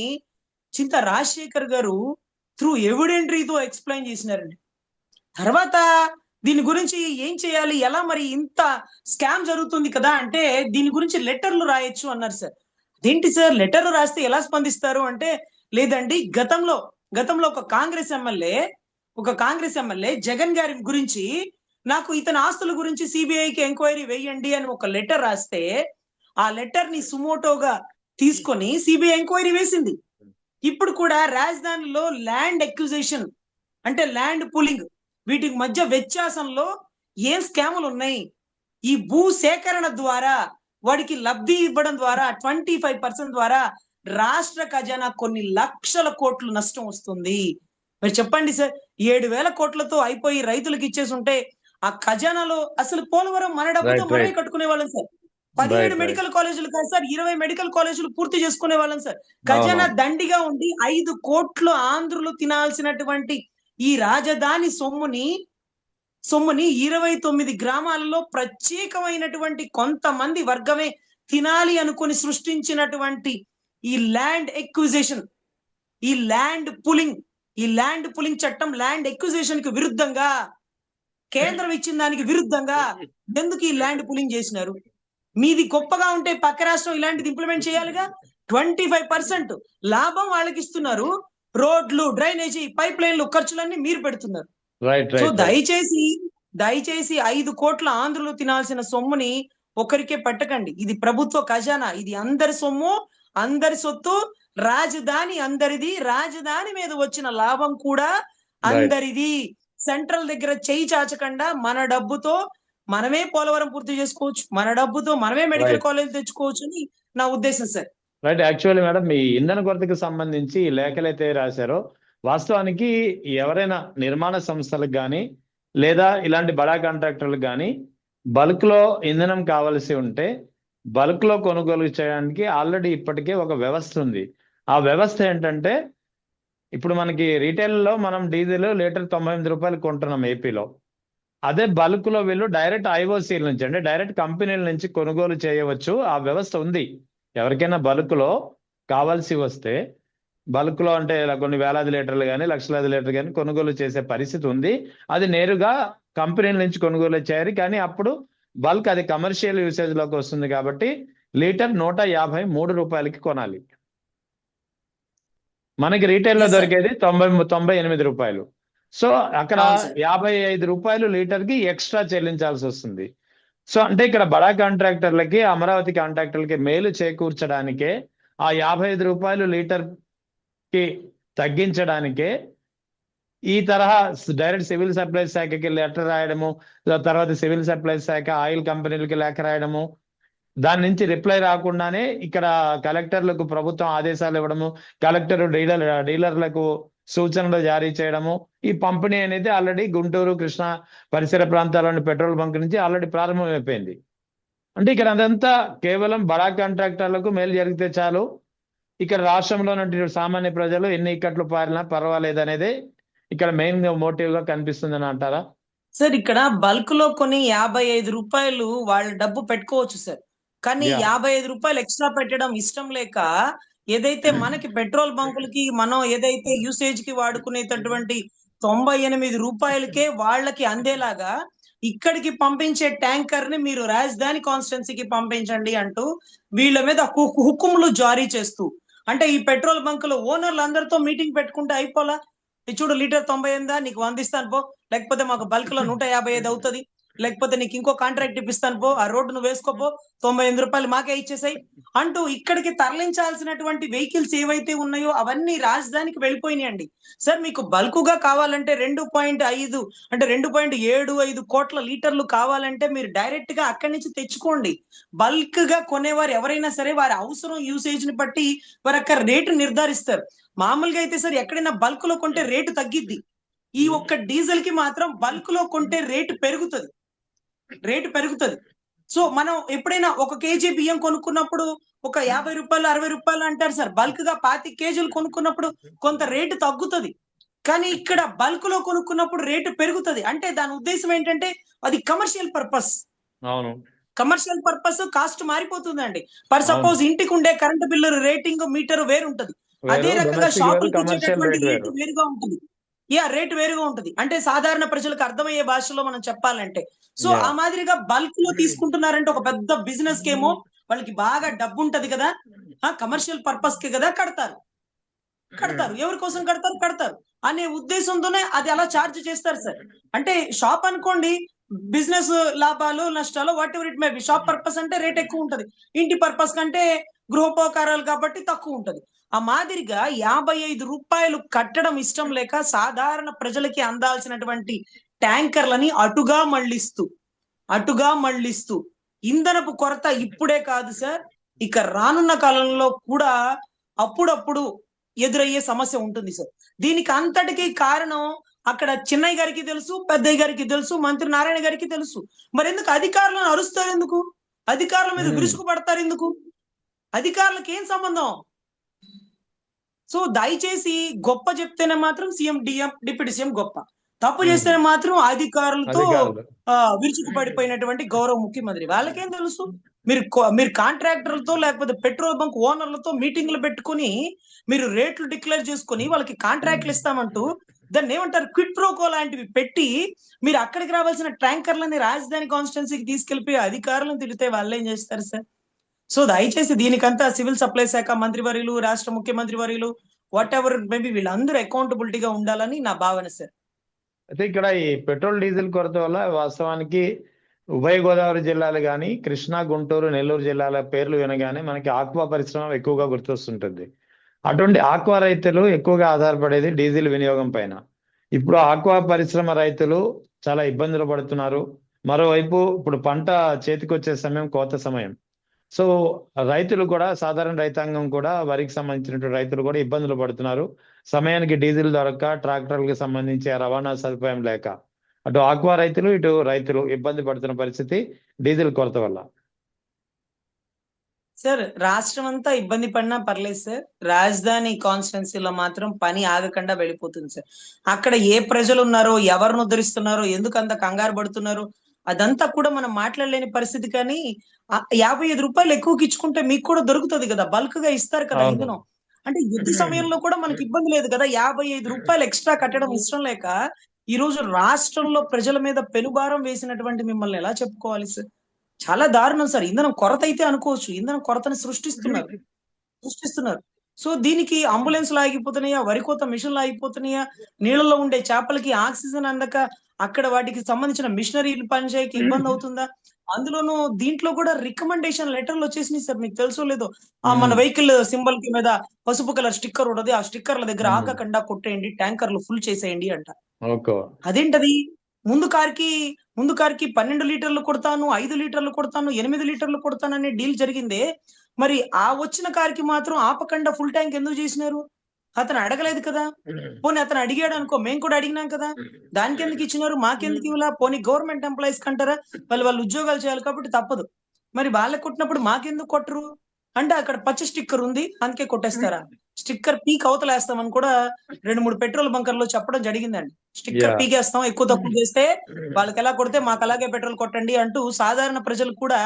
చింత రాజశేఖర్ గారు త్రూ ఎవిడెంటరీతో ఎక్స్ప్లెయిన్ చేసినారండి. తర్వాత దీని గురించి ఏం చేయాలి, ఎలా, మరి ఇంత స్కామ్ జరుగుతుంది కదా అంటే దీని గురించి లెటర్లు రాయొచ్చు అన్నారు సార్. అదేంటి సార్, లెటర్లు రాస్తే ఎలా స్పందిస్తారు అంటే, లేదండి గతంలో ఒక కాంగ్రెస్ ఎమ్మెల్యే జగన్ గారి గురించి, నాకు ఇతని ఆస్తుల గురించి సిబిఐకి ఎంక్వైరీ వేయండి అని ఒక లెటర్ రాస్తే, ఆ లెటర్ ని సుమోటోగా తీసుకొని సిబిఐ ఎంక్వైరీ వేసింది. ఇప్పుడు కూడా రాజధానిలో ల్యాండ్ ఎక్విజిషన్ అంటే ల్యాండ్ పూలింగ్, వీటికి మధ్య వ్యత్యాసంలో ఏం స్కాములు ఉన్నాయి, ఈ భూ సేకరణ ద్వారా వాడికి లబ్ధి ఇవ్వడం ద్వారా 25% ద్వారా రాష్ట్ర ఖజానా కొన్ని లక్షల కోట్లు నష్టం వస్తుంది. మీరు చెప్పండి సార్, 7,000 కోట్లతో అయిపోయి రైతులకు ఇచ్చేసి ఉంటే ఆ ఖజానాలో అసలు పోలవరం మన డబ్బుతో మనమే కట్టుకునే వాళ్ళం సార్. 17 మెడికల్ కాలేజీలు కాదు సార్, 20 మెడికల్ కాలేజీలు పూర్తి చేసుకునే వాళ్ళం సార్. ఖజానా దండిగా ఉండి 5 కోట్లు ఆంధ్రులు తినాల్సినటువంటి ఈ రాజధాని సొమ్ముని 29 గ్రామాలలో ప్రత్యేకమైనటువంటి కొంతమంది వర్గమే తినాలి అనుకుని సృష్టించినటువంటి ఈ ల్యాండ్ ఎక్విజిషన్, ఈ ల్యాండ్ పులింగ్ చట్టం, ల్యాండ్ ఎక్విజిషన్ కి విరుద్ధంగా, కేంద్రం ఇచ్చిన దానికి విరుద్ధంగా ఎందుకు ఈ ల్యాండ్ పులింగ్ చేసినారు? మీది గొప్పగా ఉంటే పక్క రాష్ట్రం ఇలాంటిది ఇంప్లిమెంట్ చేయాలిగా. 25% లాభం వాళ్ళకి ఇస్తున్నారు, రోడ్లు, డ్రైనేజీ, పైప్ లైన్లు ఖర్చులన్నీ మీరు పెడుతున్నారు. సో దయచేసి 5 కోట్ల ఆంధ్రులు తినాల్సిన సొమ్ముని ఒకరికే పెట్టకండి. ఇది ప్రభుత్వ ఖజానా, ఇది అందరి సొమ్ము, అందరి సొత్తు, రాజధాని అందరిది, రాజధాని మీద వచ్చిన లాభం కూడా రైట్ అందరిది. సెంట్రల్ దగ్గర చేయి చాచకుండా మన డబ్బుతో మనమే పోలవరం పూర్తి చేసుకోవచ్చు, మన డబ్బుతో మనమే మెడికల్ రైట్ కాలేజ్ తెచ్చుకోవచ్చు అని నా ఉద్దేశం సార్. రైట్ యాక్చువల్లీ మేడం, మీ ఇంధన కొరతకు సంబంధించి ఈ లేఖలు అయితే రాశారో, వాస్తవానికి ఎవరైనా నిర్మాణ సంస్థలకు కానీ లేదా ఇలాంటి బడా కాంట్రాక్టర్లకు కానీ బల్క్ లో ఇంధనం కావాల్సి ఉంటే బల్క్ లో కొనుగోలు చేయడానికి ఆల్రెడీ ఇప్పటికే ఒక వ్యవస్థ ఉంది. ఆ వ్యవస్థ ఏంటంటే, ఇప్పుడు మనకి రీటైల్లో మనం డీజిల్ లీటర్ 98 రూపాయలు కొంటున్నాం ఏపీలో. అదే బల్క్ లో వీళ్ళు డైరెక్ట్ ఐఓసీల నుంచి, అంటే డైరెక్ట్ కంపెనీల నుంచి కొనుగోలు చేయవచ్చు. ఆ వ్యవస్థ ఉంది. ఎవరికైనా బల్క్ లో కావాల్సి వస్తే, బల్క్ లో అంటే ఇలా కొన్ని వేలాది లీటర్లు కానీ లక్షలాది లీటర్లు కానీ కొనుగోలు చేసే పరిస్థితి ఉంది. అది నేరుగా కంపెనీల నుంచి కొనుగోలు చేయాలి. కానీ అప్పుడు బల్క్ అది కమర్షియల్ యూసేజ్ లోకి వస్తుంది కాబట్టి లీటర్ 153 రూపాయలకి కొనాలి. మనకి రీటైల్లో ఎస్ సార్. దొరికేది 98 రూపాయలు. సో అక్కడ అవును సార్. 55 రూపాయలు లీటర్ కి ఎక్స్ట్రా చెల్లించాల్సి వస్తుంది. సో అంటే ఇక్కడ బడా కాంట్రాక్టర్లకి, అమరావతి కాంట్రాక్టర్లకి మేలు చేకూర్చడానికే ఆ 55 రూపాయలు లీటర్ కి తగ్గించడానికే ఈ తరహా డైరెక్ట్ సివిల్ సప్లైస్ శాఖకి లెటర్ రాయడము, తర్వాత సివిల్ సప్లైస్ శాఖ ఆయిల్ కంపెనీలకి లేఖ రాయడము, దాని నుంచి రిప్లై రాకుండానే ఇక్కడ కలెక్టర్లకు ప్రభుత్వం ఆదేశాలు ఇవ్వడము, కలెక్టర్ డీలర్లకు సూచనలు జారీ చేయడము, ఈ పంపిణీ అనేది ఆల్రెడీ గుంటూరు, కృష్ణా పరిసర ప్రాంతాల్లోని పెట్రోల్ బంక్ నుంచి ఆల్రెడీ ప్రారంభమైపోయింది. అంటే ఇక్కడ అదంతా కేవలం బడా కాంట్రాక్టర్లకు మేలు జరిగితే చాలు, ఇక్కడ రాష్ట్రంలో ఉన్నటువంటి సామాన్య ప్రజలు ఎన్ని ఇక్కట్లు పారినా పర్వాలేదు అనేది ఇక్కడ మెయిన్ మోటివ్ గా కనిపిస్తుందని అంటారా? సార్ ఇక్కడ బల్క్ లో కొని 55 రూపాయలు వాళ్ళ డబ్బు పెట్టుకోవచ్చు సార్. కానీ యా 55 రూపాయలు ఎక్స్ట్రా పెట్టడం ఇష్టం లేక ఏదైతే మనకి పెట్రోల్ బంకులకి మనం ఏదైతే యూసేజ్ కి వాడుకునేటటువంటి 98 రూపాయలకే వాళ్ళకి అందేలాగా ఇక్కడికి పంపించే ట్యాంకర్ ని మీరు రాజధాని కాన్స్టిట్యున్సీకి పంపించండి అంటూ వీళ్ళ మీద హుకుములు జారీ చేస్తూ, అంటే ఈ పెట్రోల్ బంకుల ఓనర్లు అందరితో మీటింగ్ పెట్టుకుంటే అయిపోలా, ఇది చూడు లీటర్ 98 నీకు 100 ఇస్తాను పో, లేకపోతే మాకు బల్క్ లో 155 అవుతుంది, లేకపోతే నీకు ఇంకో కాంట్రాక్ట్ ఇప్పిస్తాను పో, ఆ రోడ్డు నువ్వు వేసుకోపో, 98 రూపాయలు మాకే ఇచ్చేసాయి అంటూ ఇక్కడికి తరలించాల్సినటువంటి వెహికల్స్ ఏవైతే ఉన్నాయో అవన్నీ రాజధానికి వెళ్ళిపోయినాయండి. సార్ మీకు బల్క్ గా కావాలంటే 2.5 అంటే 2.75 కోట్ల లీటర్లు కావాలంటే మీరు డైరెక్ట్ గా అక్కడి నుంచి తెచ్చుకోండి. బల్క్ గా కొనేవారు ఎవరైనా సరే వారి అవసరం యూసేజ్ ని బట్టి వారు అక్కడ రేటు నిర్ధారిస్తారు. మామూలుగా అయితే సార్ ఎక్కడైనా బల్క్ లో కొంటే రేటు తగ్గిద్ది. ఈ ఒక్క డీజిల్ కి మాత్రం బల్క్ లో కొంటే రేటు పెరుగుతుంది. సో మనం ఎప్పుడైనా 1 కేజీ బియ్యం కొనుక్కున్నప్పుడు ఒక 50 రూపాయలు 60 రూపాయలు అంటారు సార్. బల్క్ గా 25 కేజీలు కొనుక్కున్నప్పుడు కొంత రేటు తగ్గుతుంది. కానీ ఇక్కడ బల్క్ లో కొనుక్కున్నప్పుడు రేటు పెరుగుతుంది. అంటే దాని ఉద్దేశం ఏంటంటే అది కమర్షియల్ పర్పస్. అవును కమర్షియల్ పర్పస్ కాస్ట్ మారిపోతుందండి. ఫర్ అవును సపోజ్ ఇంటికి ఉండే కరెంట్ బిల్లు రేటింగ్ మీటర్ వేరు ఉంటది. అదే వేరు, రకంగా డొమెస్టిక్ వేరు, షాపులకు కమర్షియల్ ఇచ్చేటటువంటి రేట్ రేటు వేరు. వేరుగా ఉంటుంది. రేటు వేరుగా ఉంటది. అంటే సాధారణ ప్రజలకు అర్థమయ్యే భాషలో మనం చెప్పాలంటే. సో యా ఆ మాదిరిగా బల్క్ లో తీసుకుంటున్నారంటే ఒక పెద్ద బిజినెస్ కేమో వాళ్ళకి బాగా డబ్బు ఉంటది కదా, కమర్షియల్ పర్పస్ కి కదా కడతారు. ఎవరి కోసం కడతారు అనే ఉద్దేశంతోనే అది అలా ఛార్జ్ చేస్తారు సార్. అంటే షాప్ అనుకోండి, బిజినెస్ లాభాలు నష్టాలు what ever it may B, shop purpose అంటే రేట్ ఎక్కువ ఉంటది, ఇంటి పర్పస్ కంటే గృహోపకారాలు కాబట్టి తక్కువ ఉంటది. ఆ మాదిరిగా 55 రూపాయలు కట్టడం ఇష్టం లేక సాధారణ ప్రజలకి అందాల్సినటువంటి ట్యాంకర్లని అటుగా మళ్ళిస్తూ ఇంధనపు కొరత ఇప్పుడే కాదు సార్, ఇక రానున్న కాలంలో కూడా అప్పుడప్పుడు ఎదురయ్యే సమస్య ఉంటుంది సార్. దీనికి అంతటికీ కారణం అక్కడ చిన్నయ్య గారికి తెలుసు, పెద్దయ్య గారికి తెలుసు, మంత్రి నారాయణ గారికి తెలుసు. మరి ఎందుకు అధికారులను అరుస్తారు? ఎందుకు అధికారుల మీద విరుచుకు పడతారు? ఎందుకు అధికారులకు ఏం సంబంధం? సో దయచేసి గొప్ప చెప్తేనే మాత్రం సీఎం డిప్యూటీ సీఎం గొప్ప, తప్పు చేస్తేనే మాత్రం అధికారులతో అధికారులు విరుచుకు పడిపోయినటువంటి గౌరవ ముఖ్యమంత్రి. వాళ్ళకేం తెలుసు? మీరు కాంట్రాక్టర్లతో లేకపోతే పెట్రోల్ బంక్ ఓనర్లతో మీటింగ్లు పెట్టుకుని మీరు రేట్లు డిక్లేర్ చేసుకుని వాళ్ళకి కాంట్రాక్ట్లు ఇస్తామంటూ దాన్ని ఏమంటారు క్విట్ ప్రోకో లాంటివి పెట్టి మీరు అక్కడికి రావాల్సిన ట్యాంకర్లని రాజధాని కాన్స్టిట్యున్సీకి తీసుకెళ్లిపోయి అధికారులను తిడితే వాళ్ళు ఏం చేస్తారు సార్? సో దయచేసి దీనికంతా సివిల్ సప్లై శాఖ మంత్రివర్యులు, రాష్ట్ర ముఖ్యమంత్రి వర్యులు, వాట్ ఎవర్ మేబీ వీళ్ళందరూ అకౌంటబిలిటీగా ఉండాలని నా భావన సార్. అయితే ఇక్కడ ఈ పెట్రోల్ డీజిల్ కొరత వల్ల వాస్తవానికి ఉభయ గోదావరి జిల్లాలు కానీ కృష్ణా, గుంటూరు, నెల్లూరు జిల్లాల పేర్లు వినగానే మనకి ఆక్వా పరిశ్రమ ఎక్కువగా గుర్తొస్తుంటుంది. అటువంటి ఆక్వా రైతులు ఎక్కువగా ఆధారపడేది డీజిల్ వినియోగం పైన. ఇప్పుడు ఆక్వా పరిశ్రమ రైతులు చాలా ఇబ్బందులు పడుతున్నారు. మరోవైపు ఇప్పుడు పంట చేతికొచ్చే సమయం కోత సమయం. సో రైతులు కూడా, సాధారణ రైతాంగం కూడా, వరికి సంబంధించినటువంటి రైతులు కూడా ఇబ్బందులు పడుతున్నారు. సమయానికి డీజిల్ దొరక్క, ట్రాక్టర్లకు సంబంధించి ఆ రవాణా సదుపాయం లేక అటు ఆక్వా రైతులు, ఇటు రైతులు ఇబ్బంది పడుతున్న పరిస్థితి డీజిల్ కొరత వల్ల. సార్ రాష్ట్రం అంతా ఇబ్బంది పడినా పర్లేదు సార్, రాజధాని కాన్స్టిట్యున్సీలో మాత్రం పని ఆగకుండా వెళ్ళిపోతుంది సార్. అక్కడ ఏ ప్రజలు ఉన్నారో, ఎవరిని ఉద్ధరిస్తున్నారో, ఎందుకు అంత కంగారు పడుతున్నారో అదంతా కూడా మనం మాట్లాడలేని పరిస్థితి. కానీ 55 రూపాయలు ఎక్కువకి ఇచ్చుకుంటే మీకు కూడా దొరుకుతుంది కదా, బల్క్ గా ఇస్తారు కదా అవును. ఇంధనం. అంటే యుద్ధ సమయంలో కూడా మనకి ఇబ్బంది లేదు కదా, 55 రూపాయలు ఎక్స్ట్రా కట్టడం ఇష్టం లేక ఈ రోజు రాష్ట్రంలో ప్రజల మీద పెనుభారం వేసినటువంటి మిమ్మల్ని ఎలా చెప్పుకోవాలి సార్? చాలా దారుణం సార్. ఇంధనం కొరత అయితే అనుకోవచ్చు, ఇంధనం కొరతని సృష్టిస్తున్నారు. సో దీనికి అంబులెన్స్లు ఆగిపోతున్నాయా, వరి కోత మిషన్లు ఆగిపోతున్నాయా, నీళ్ళలో ఉండే చేపలకి ఆక్సిజన్ అందక అక్కడ వాటికి సంబంధించిన మిషనరీలు పనిచేయక ఇబ్బంది అవుతుందా? అందులోనూ దీంట్లో కూడా రికమెండేషన్ లెటర్లు వచ్చేసినాయి సార్, మీకు తెలుసో లేదో. మన వెహికల్ సింబల్ కి మీద పసుపు కలర్ స్టిక్కర్ ఉండదు, ఆ స్టిక్కర్ల దగ్గర ఆగకుండా కొట్టేయండి, ట్యాంకర్లు ఫుల్ చేసేయండి అంట. ఓకే. అదేంటది? ముందు కార్కి 12 లీటర్లు కొడతాను, 5 లీటర్లు కొడతాను, 8 లీటర్లు కొడతాననే డీల్ జరిగిందే. మరి ఆ వచ్చిన కార్కి మాత్రం ఆపకుండా ఫుల్ ట్యాంక్ ఎందుకు చేసినారు? అతను అడగలేదు కదా. పోనీ అతను అడిగాడు అనుకో, మేము కూడా అడిగినాం కదా, దానికి ఎందుకు ఇచ్చినారు, మాకెందుకు ఇవ్వలా? పోనీ గవర్నమెంట్ ఎంప్లాయీస్ కంటారా, వాళ్ళు ఉద్యోగాలు చేయాలి కాబట్టి తప్పదు. మరి వాళ్ళకి కొట్టినప్పుడు మాకెందుకు కొట్టరు? అంటే అక్కడ పచ్చ స్టిక్కర్ ఉంది అందుకే కొట్టేస్తారా? స్టిక్కర్ పీక్ అవతలేస్తామని కూడా 2-3 పెట్రోల్ బంకర్లో చెప్పడం జరిగిందండి. Sticker yeah. పీకేస్తాం, ఎక్కువ తక్కువ చేస్తే వాళ్ళకి ఎలా కొడితే మాకు అలాగే పెట్రోల్ కొట్టండి అంటూ సాధారణ ప్రజలు కూడా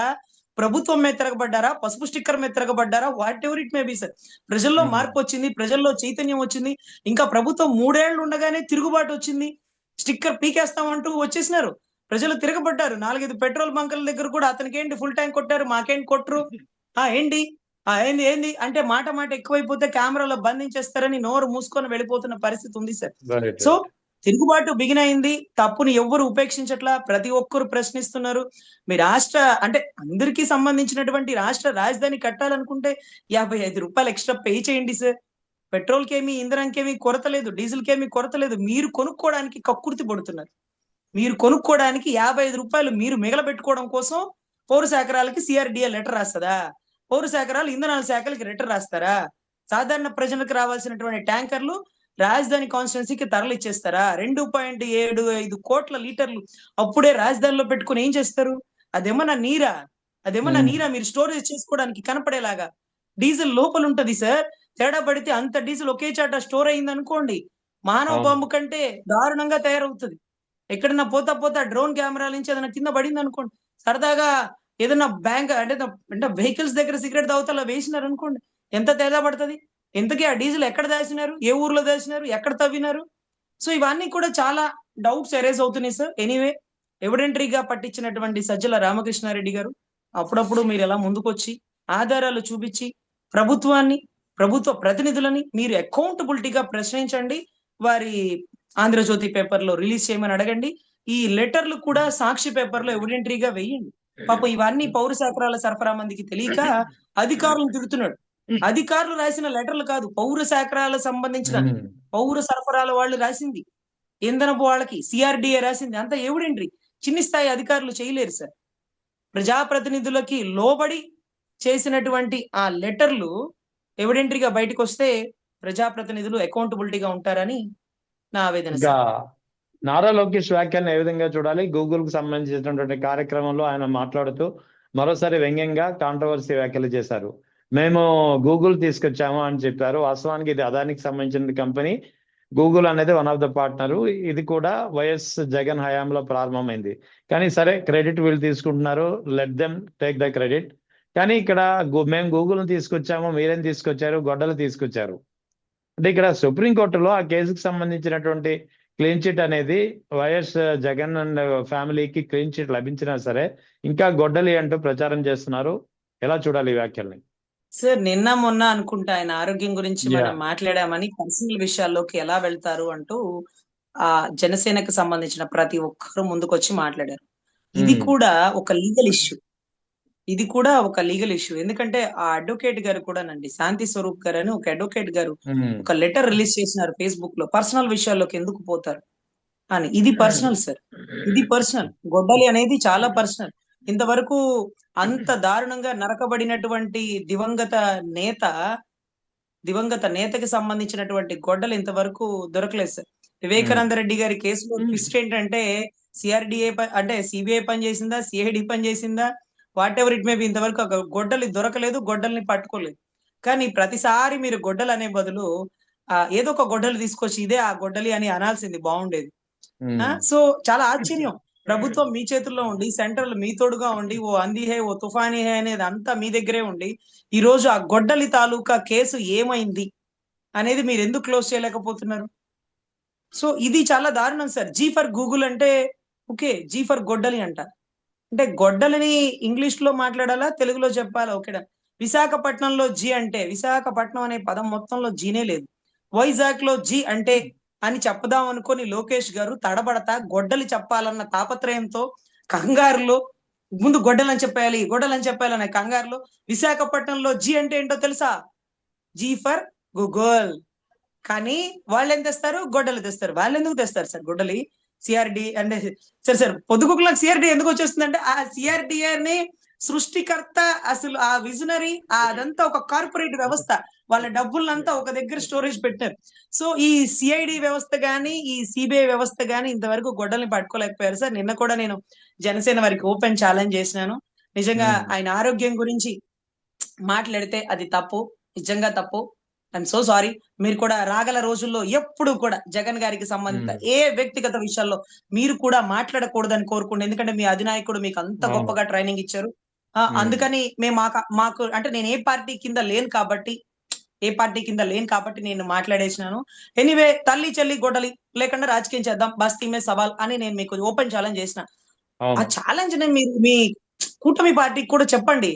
ప్రభుత్వం మీద తిరగబడ్డారా, పసుపు స్టిక్కర్ మీద తిరగబడ్డారా, whatever it may be sir. ప్రజల్లో మార్పు వచ్చింది, ప్రజల్లో చైతన్యం వచ్చింది. ఇంకా ప్రభుత్వం 3 ఏళ్లు ఉండగానే తిరుగుబాటు వచ్చింది. స్టిక్కర్ పీకేస్తామంటూ వచ్చేసినారు. ప్రజలు తిరగబడ్డారు. 4-5 పెట్రోల్ బంకుల దగ్గర కూడా అతనికి ఏంటి ఫుల్ ట్యాంక్ కొట్టారు, మాకేంటి కొట్టరు? ఏంటి ఏంది ఏంది అంటే మాట మాట ఎక్కువైపోతే కెమెరాలో బంధించేస్తారని నోరు మూసుకొని వెళ్ళిపోతున్న పరిస్థితి ఉంది సార్. Right, so right. తిరుగుబాటు బిగిన్ అయింది. తప్పుని ఎవ్వరు ఉపేక్షించట్లా, ప్రతి ఒక్కరు ప్రశ్నిస్తున్నారు. మీ రాష్ట్ర అంటే అందరికీ సంబంధించినటువంటి రాష్ట్ర రాజధాని కట్టాలనుకుంటే 55 రూపాయలు ఎక్స్ట్రా పే చేయండి సార్. పెట్రోల్ కేమి, ఇంధనంకేమి కొరత లేదు, డీజిల్ కేమి కొరత లేదు. మీరు కొనుక్కోవడానికి కక్కుర్తి పడుతున్నారు. మీరు కొనుక్కోవడానికి 55 రూపాయలు మీరు మిగలబెట్టుకోవడం కోసం పౌర శాఖరాలకి సిఆర్‌డిఏ లెటర్ రాస్తదా? పౌర శాఖరాలు ఇంధనాల శాఖలకి లెటర్ రాస్తారా? సాధారణ ప్రజలకు రావాల్సినటువంటి ట్యాంకర్లు రాజధాని కాన్స్టిట్యున్సీకి తరలిచ్చేస్తారా? 2.75 కోట్ల లీటర్లు అప్పుడే రాజధానిలో పెట్టుకొని ఏం చేస్తారు? అదేమన్నా నీరా? మీరు స్టోరేజ్ చేసుకోవడానికి కనపడేలాగా? డీజిల్ లోపల ఉంటది సార్. తేడా పడితే అంత డీజిల్ ఒకే చాట స్టోర్ అయింది అనుకోండి, మానవ బాంబు కంటే దారుణంగా తయారవుతుంది. ఎక్కడన్నా పోతా డ్రోన్ కెమెరాల నుంచి ఏదైనా కింద పడింది అనుకోండి, సరదాగా ఏదైనా బ్యాంక్ అంటే వెహికల్స్ దగ్గర సిగరెట్ తాగుతా అలా వేసినారు అనుకోండి, ఎంత తేడా పడుతుంది? ఇంతకీ ఆ డీజిల్ ఎక్కడ దాచినారు, ఏ ఊర్లో దాచినారు, ఎక్కడ తవ్వినారు? సో ఇవన్నీ కూడా చాలా డౌట్స్ ఎరేజ్ అవుతున్నాయి సార్. ఎనీవే, ఎవిడెంటరీగా పట్టించినటువంటి సజ్జల రామకృష్ణారెడ్డి గారు అప్పుడప్పుడు మీరు ఎలా ముందుకొచ్చి ఆధారాలు చూపించి ప్రభుత్వాన్ని, ప్రభుత్వ ప్రతినిధులని మీరు అకౌంటబిలిటీగా ప్రశ్నించండి. వారి ఆంధ్రజ్యోతి పేపర్ లో రిలీజ్ చేయమని అడగండి. ఈ లెటర్లు కూడా సాక్షి పేపర్ లో ఎవిడెంటరీగా వేయండి. పాపం ఇవన్నీ పౌర శాఖరాల సరఫరా మందికి తెలియక అధికారులను తిడుతున్నాడు. అధికారులు రాసిన లెటర్లు కాదు, పౌర శాఖరాలకు సంబంధించిన పౌర సరఫరాల వాళ్ళు రాసింది, ఇంధనపు వాళ్ళకి సిఆర్‌డిఏ రాసింది, అంతా ఎవిడెంటరీ. చిన్ని స్థాయి అధికారులు చేయలేరు సార్. ప్రజాప్రతినిధులకి లోబడి చేసినటువంటి ఆ లెటర్లు ఎవిడెంటరీగా బయటకు వస్తే ప్రజాప్రతినిధులు అకౌంటబిలిటీగా ఉంటారని నా ఆవేదన ఇంకా సార్. నారా లోకేష్ వ్యాఖ్యలను ఏ విధంగా చూడాలి? గూగుల్ కు సంబంధించినటువంటి కార్యక్రమంలో ఆయన మాట్లాడుతూ మరోసారి వ్యంగ్యంగా కాంట్రవర్సీ వ్యాఖ్యలు చేశారు. మేము గూగుల్ తీసుకొచ్చాము అని చెప్పారు. వాస్తవానికి ఇది అదానికి సంబంధించిన కంపెనీ. గూగుల్ అనేది వన్ ఆఫ్ ద పార్ట్నర్. ఇది కూడా వైఎస్ జగన్ హయాంలో ప్రారంభమైంది. కానీ సరే, క్రెడిట్ వీళ్ళు తీసుకుంటున్నారు, let them take the credit. కానీ ఇక్కడ మేము గూగుల్ తీసుకొచ్చాము, మీరేం తీసుకొచ్చారు? గొడ్డలు తీసుకొచ్చారు. అంటే ఇక్కడ సుప్రీంకోర్టులో ఆ కేసుకు సంబంధించినటువంటి క్లీన్ చిట్ అనేది వైఎస్ జగన్ అండ్ ఫ్యామిలీకి క్లీన్ చిట్ లభించినా సరే ఇంకా గొడ్డలి అంటూ ప్రచారం చేస్తున్నారు. ఎలా చూడాలి ఈ వ్యాఖ్యల్ని? సార్ నిన్న మొన్న అనుకుంటా ఆయన ఆరోగ్యం గురించి మనం మాట్లాడామని పర్సనల్ విషయాల్లోకి ఎలా వెళ్తారు అంటూ ఆ జనసేనకు సంబంధించిన ప్రతి ఒక్కరు ముందుకొచ్చి మాట్లాడారు. ఇది కూడా ఒక లీగల్ ఇష్యూ. ఇది కూడా ఒక లీగల్ ఇష్యూ. ఎందుకంటే ఆ అడ్వకేట్ గారు కూడానండి, శాంతి స్వరూప్ గారు అని ఒక అడ్వకేట్ గారు ఉమ్, ఒక లెటర్ రిలీజ్ చేసినారు ఫేస్బుక్ లో. పర్సనల్ విషయాల్లోకి ఎందుకు పోతారు అని. ఇది పర్సనల్ సార్, ఇది పర్సనల్. గొడ్డలి అనేది చాలా పర్సనల్. ఇంతవరకు అంత దారుణంగా నరకబడినటువంటి దివంగత నేత, దివంగత నేతకి సంబంధించినటువంటి గొడ్డలు ఇంతవరకు దొరకలేదు సార్. ఉమ్, వివేకానంద రెడ్డి గారి కేసులో ట్విస్ట్ ఏంటంటే సిఆర్డిఏ అంటే సిబిఐ పని చేసిందా, సిఐడి పని చేసిందా, what ever it may B, ఇంతవరకు ఒక గొడ్డలి దొరకలేదు, గొడ్డల్ని పట్టుకోలేదు. కానీ ప్రతిసారి మీరు గొడ్డలు అనే బదులు ఏదో ఒక గొడ్డలు తీసుకొచ్చి ఇదే ఆ గొడ్డలి అని అనాల్సింది బాగుండేది. ఉమ్, సో చాలా ఆశ్చర్యం. ప్రభుత్వం మీ చేతుల్లో ఉండి, సెంట్రల్ మీ తోడుగా ఉండి, ఓ అంది హే ఓ తుఫానీ హే అనేది అంతా మీ దగ్గరే ఉండి, ఈ రోజు ఆ గొడ్డలి తాలూకా కేసు ఏమైంది అనేది మీరు ఎందుకు క్లోజ్ చేయలేకపోతున్నారు? సో ఇది చాలా దారుణం సార్. జీ ఫర్ గూగుల్ అంటే ఓకే, జీ ఫర్ గొడ్డలి అంట. అంటే గొడ్డలిని ఇంగ్లీష్ లో మాట్లాడాలా, తెలుగులో చెప్పాలా? ఓకేనా. విశాఖపట్నంలో జీ అంటే, విశాఖపట్నం అనే పదం మొత్తంలో జీనే లేదు. వైజాగ్ లో జీ అంటే అని చెప్దాం అనుకొని లోకేష్ గారు తడబడతా గొడ్డలి చెప్పాలన్న తాపత్రయంతో, కంగారులో, ముందు గొడ్డలని చెప్పాలి, గొడ్డలని చెప్పాలనే కంగారులో విశాఖపట్నంలో జీ అంటే ఏంటో తెలుసా? G for Google. కానీ వాళ్ళు ఏం తెస్తారు? గొడ్డలి తెస్తారు. వాళ్ళు ఎందుకు తెస్తారు సార్ గొడ్డలి? సిఆర్డి అంటే సరే సార్, పొద్దుగుకులకు సిఆర్డి ఎందుకు వచ్చేస్తుందంటే ఆ సిఆర్డిఆర్ ని సృష్టికర్త, అసలు ఆ విజనరీ, అదంతా ఒక కార్పొరేట్ వ్యవస్థ. వాళ్ళ డబ్బులంతా ఒక దగ్గర స్టోరేజ్ పెట్టారు. సో ఈ సిఐడి వ్యవస్థ గాని, ఈ సిబిఐ వ్యవస్థ గాని ఇంతవరకు గొడ్డల్ని పట్టుకోలేకపోయారు సార్. నిన్న కూడా నేను జనసేన వారికి ఓపెన్ ఛాలెంజ్ చేసినాను. నిజంగా ఉమ్, ఆయన ఆరోగ్యం గురించి మాట్లాడితే అది తప్పు, నిజంగా తప్పు. I'm so sorry. మీరు కూడా రాగల రోజుల్లో ఎప్పుడు కూడా జగన్ గారికి సంబంధిత ఉమ్, ఏ వ్యక్తిగత విషయాల్లో మీరు కూడా మాట్లాడకూడదని కోరుకోండి. ఎందుకంటే మీ అధినాయకుడు మీకు అంత అవును. గొప్పగా ట్రైనింగ్ ఇచ్చారు. ఉమ్, అందుకని మేము మాకు అంటే నేను ఏ పార్టీ కింద లేను కాబట్టి, నేను మాట్లాడేసినాను. ఎనీవే, తల్లి చెల్లి గొడ్డలి లేకుండా రాజకీయం చేద్దాం, బస్తీ మే సవాల్ అని నేను మీకు ఓపెన్ ఛాలెంజ్ చేసిన. ఆ అవును. ఛాలెంజ్ ని మీరు మీ కూటమి పార్టీకి కూడా చెప్పండి.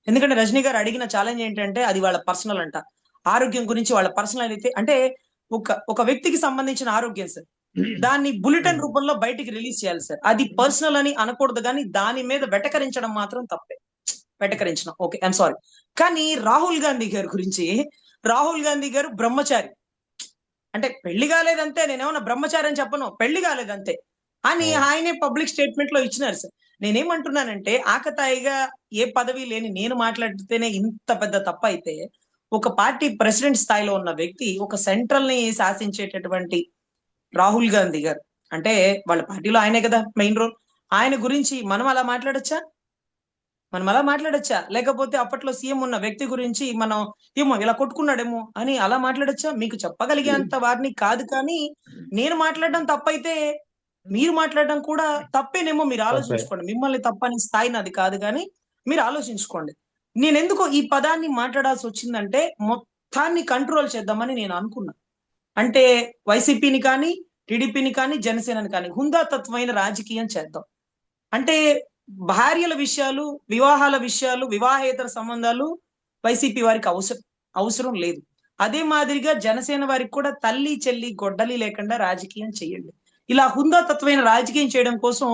ఎందుకంటే రజనీ గారు అడిగిన ఛాలెంజ్ ఏంటంటే అది వాళ్ళ పర్సనల్ అంట. ఆరోగ్యం గురించి వాళ్ళ పర్సనల్ అయితే అంటే ఒక వ్యక్తికి సంబంధించిన ఆరోగ్యం సార్, దాన్ని బులెటిన్ రూపంలో బయటికి రిలీజ్ చేయాలి సార్. అది పర్సనల్ అని అనకూడదు, కానీ దాని మీద వెటకరించడం మాత్రం తప్పే. వెటకరించడం ఓకే, ఐఎమ్ సారీ. కానీ రాహుల్ గాంధీ గారి గురించి, రాహుల్ గాంధీ గారు బ్రహ్మచారి. అంటే పెళ్లి కాలేదంతే, నేనేమన్నా బ్రహ్మచారి అని చెప్పను, పెళ్లి కాలేదంతే అని అవును. ఆయనే పబ్లిక్ స్టేట్మెంట్ లో ఇచ్చినారు సార్. నేనేమంటున్నానంటే ఆకతాయిగా ఏ పదవి లేని నేను మాట్లాడితేనే ఇంత పెద్ద తప్పు అయితే, ఒక పార్టీ ప్రెసిడెంట్ స్థాయిలో ఉన్న వ్యక్తి, ఒక సెంట్రల్ ని శాసించేటటువంటి రాహుల్ గాంధీ గారు, అంటే వాళ్ళ పార్టీలో ఆయనే కదా మెయిన్ రోల్, ఆయన గురించి మనం అలా మాట్లాడొచ్చా? లేకపోతే అప్పట్లో సీఎం ఉన్న వ్యక్తి గురించి మనం ఏమో ఇలా కొట్టుకున్నాడేమో అని అలా మాట్లాడొచ్చా? మీకు చెప్పగలిగేంత వారిని కాదు. కానీ నేను మాట్లాడడం తప్పైతే మీరు మాట్లాడడం కూడా తప్పేనేమో, మీరు తప్పే. ఆలోచించుకోండి. మిమ్మల్ని తప్పని స్థాయి నాది కాదు, కానీ మీరు ఆలోచించుకోండి. నేనెందుకు ఈ పదాన్ని మాట్లాడాల్సి వచ్చిందంటే మొత్తాన్ని కంట్రోల్ చేద్దామని నేను అనుకున్నా. అంటే వైసీపీని కానీ, టీడీపీని కానీ, జనసేనని కానీ హుందాతత్వమైన రాజకీయం చేద్దాం. అంటే భార్యల విషయాలు, వివాహాల విషయాలు, వివాహేతర సంబంధాలు వైసీపీ వారికి అవసరం లేదు. అదే మాదిరిగా జనసేన వారికి కూడా తల్లి చెల్లి గొడ్డలి లేకుండా రాజకీయం చేయండి. ఇలా హుందాతత్వమైన రాజకీయం చేయడం కోసం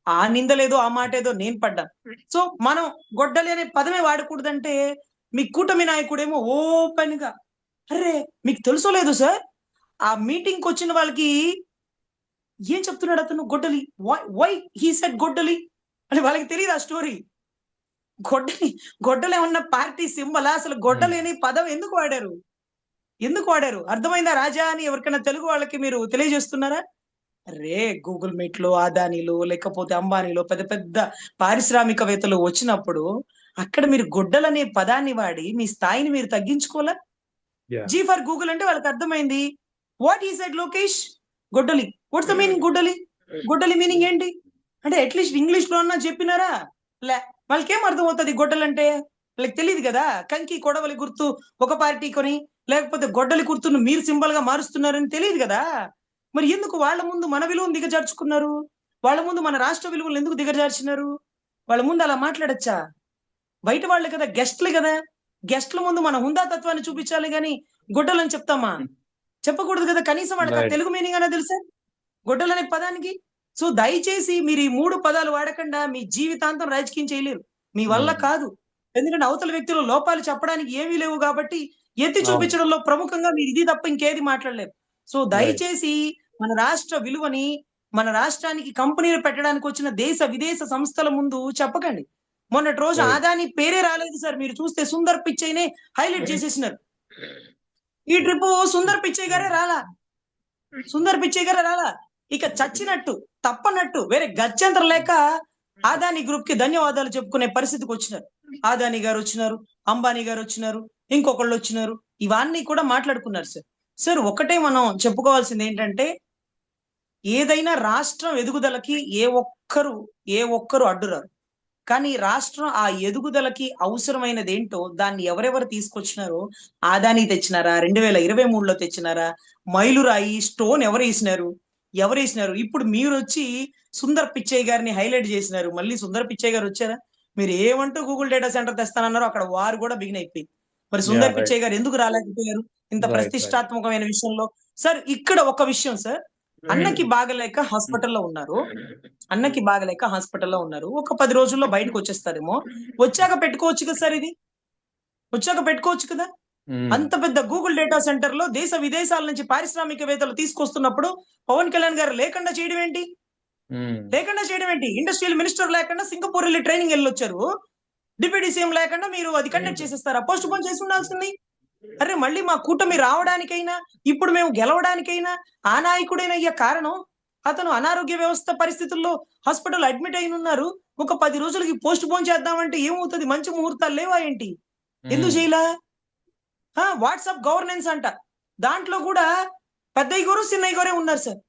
ఆ నిందలేదో ఆ మాట ఏదో నేను పడ్డాను. సో మనం గొడ్డలి అనే పదమే వాడకూడదంటే మీ కూటమి నాయకుడేమో ఓపెన్ గా, అరే మీకు తెలుసో లేదు సార్, ఆ మీటింగ్ కి వచ్చిన వాళ్ళకి ఏం చెప్తున్నాడు అతను? గొడ్డలి, వై హీ సెడ్ గొడ్డలి అని వాళ్ళకి తెలియదు ఆ స్టోరీ. గొడ్డలి, గొడ్డలి ఏమన్నా పార్టీ సింబలా? అసలు ఉమ్, గొడ్డలి అనే పదం ఎందుకు వాడారు? ఎందుకు వాడారు? అర్థమైందా రాజా అని ఎవరికైనా తెలుగు వాళ్ళకి మీరు తెలియజేస్తున్నారా? అరే గూగుల్ మీట్ లో అదానీలు, లేకపోతే అంబానీలో పెద్ద పెద్ద పారిశ్రామికవేత్తలు వచ్చినప్పుడు అక్కడ మీరు గొడ్డలనే పదాన్ని వాడి మీ స్థాయిని మీరు తగ్గించుకోలే. యా. జీ ఫర్ గూగుల్ అంటే వాళ్ళకి అర్థమైంది. వాట్ ఈ సెడ్ లోకేష్? గొడ్డలి. వాట్స్ ద మీనింగ్ గొడ్డలి? గొడ్డలి మీనింగ్ ఏంటి అంటే అట్లీస్ట్ ఇంగ్లీష్ లో అన్నా చెప్పినారా? లే. వాళ్ళకేం అర్థం అవుతుంది గొడ్డలంటే? వాళ్ళకి తెలియదు కదా. కంకి కొడవలి గుర్తు ఒక పార్టీ కొని, లేకపోతే గొడ్డలి గుర్తును మీరు సింబల్ గా మారుస్తున్నారని తెలియదు కదా. మరి ఎందుకు వాళ్ళ ముందు మన విలువను దిగజార్చుకున్నారు? వాళ్ళ ముందు మన రాష్ట్ర విలువలు ఎందుకు దిగజార్చినారు? వాళ్ళ ముందు అలా మాట్లాడచ్చా? బయట వాళ్ళు కదా, గెస్ట్లు కదా. గెస్ట్ల ముందు మన హుందాతత్వాన్ని చూపించాలి గాని గొడ్డలని చెప్తామా? చెప్పకూడదు కదా. కనీసం వాళ్ళకి ఆ రైట్. తెలుగు మీనింగ్ అన్నా తెలుసా గొడ్డలనే పదానికి? సో దయచేసి మీరు ఈ 3 పదాలు వాడకుండా మీ జీవితాంతం రాజకీయం చేయలేరు. మీ వల్ల కాదు. ఎందుకంటే అవతల వ్యక్తిలో లోపాలు చెప్పడానికి ఏమీ లేవు కాబట్టి ఎత్తి అవును. చూపించడంలో ప్రముఖంగా మీరు ఇది తప్ప ఇంకేది మాట్లాడలేరు. So right. దయచేసి మన రాష్ట్ర విలువని, మన రాష్ట్రానికి కంపెనీలు పెట్టడానికి వచ్చిన దేశ విదేశ సంస్థల ముందు చెప్పకండి. మొన్నటి రోజు రైట్. ఆదాని పేరే రాలేదు సార్. మీరు చూస్తే సుందర్ పిచ్చయ్‌నే హైలైట్ చేసేసినారు. ఈ ట్రిప్ సుందర్ పిచ్చయ్య గారే రాలా. సుందర్ పిచ్చయ్య గారే రాలా. ఇక చచ్చినట్టు, తప్పనట్టు వేరే గత్యంతరం లేక ఆదాని గ్రూప్ కి ధన్యవాదాలు చెప్పుకునే పరిస్థితికి వచ్చినారు. ఆదాని గారు వచ్చినారు, అంబానీ గారు వచ్చినారు, ఇంకొకళ్ళు వచ్చినారు. ఇవన్నీ కూడా మాట్లాడుకున్నారు సార్. సార్ ఒకటే మనం చెప్పుకోవాల్సింది ఏంటంటే, ఏదైనా రాష్ట్రం ఎదుగుదలకి ఏ ఒక్కరు అడ్డురారు. కానీ రాష్ట్రం ఆ ఎదుగుదలకి అవసరమైనదేంటో దాన్ని ఎవరెవరు తీసుకొచ్చినారో, ఆదాని తెచ్చినారా, 2023లో తెచ్చినారా, మైలురాయి స్టోన్ ఎవరేసినారు? ఇప్పుడు మీరొచ్చి సుందర్ పిచ్చయ్య గారిని హైలైట్ చేసినారు. మళ్ళీ సుందర్ పిచ్చయ్య గారు వచ్చారా? మీరు ఏమంటూ గూగుల్ డేటా సెంటర్ తెస్తానన్నారో అక్కడ వారు కూడా బిగిన్ అయిపోయింది. మరి సుందర్ రైట్. పిచ్చయ్య గారు ఎందుకు రాలేకపోయారు ఇంత రైట్. రైట్. ప్రతిష్టాత్మకమైన విషయంలో? సార్ ఇక్కడ ఒక విషయం సార్, అన్నకి బాగలేక హాస్పిటల్లో ఉన్నారు. అన్నకి బాగలేక హాస్పిటల్లో ఉన్నారు. ఒక 10 రోజుల్లో బయటకు వచ్చేస్తారేమో. వచ్చాక పెట్టుకోవచ్చు కదా సార్ ఇది. వచ్చాక పెట్టుకోవచ్చు కదా. అంత పెద్ద గూగుల్ డేటా సెంటర్ లో దేశ విదేశాల నుంచి పారిశ్రామికవేత్తలు తీసుకొస్తున్నప్పుడు పవన్ కళ్యాణ్ గారు లేకుండా చేయడం ఏంటి? ఇండస్ట్రియల్ మినిస్టర్ లేకుండా సింగపూర్ వెళ్ళి ట్రైనింగ్ వెళ్ళొచ్చారు. డిప్యూటీ సీఎం లేకుండా మీరు అది కండక్ట్ చేసేస్తారా? పోస్ట్ పోన్ చేసి ఉండాల్సింది. అరే మళ్ళీ మా కూటమి రావడానికైనా, ఇప్పుడు మేము గెలవడానికైనా ఆ నాయకుడైన అయ్యే కారణం, అతను అనారోగ్య వ్యవస్థ పరిస్థితుల్లో హాస్పిటల్ అడ్మిట్ అయిన ఉన్నారు. ఒక 10 రోజులకి పోస్ట్ పోన్ చేద్దామంటే ఏమవుతుంది? మంచి ముహూర్తాలు లేవా ఏంటి? ఎందుకు చేయలా? వాట్సాప్ గవర్నెన్స్ అంట. దాంట్లో కూడా పెద్దయ్య గారు, చిన్నయ్య గారే ఉన్నారు సార్.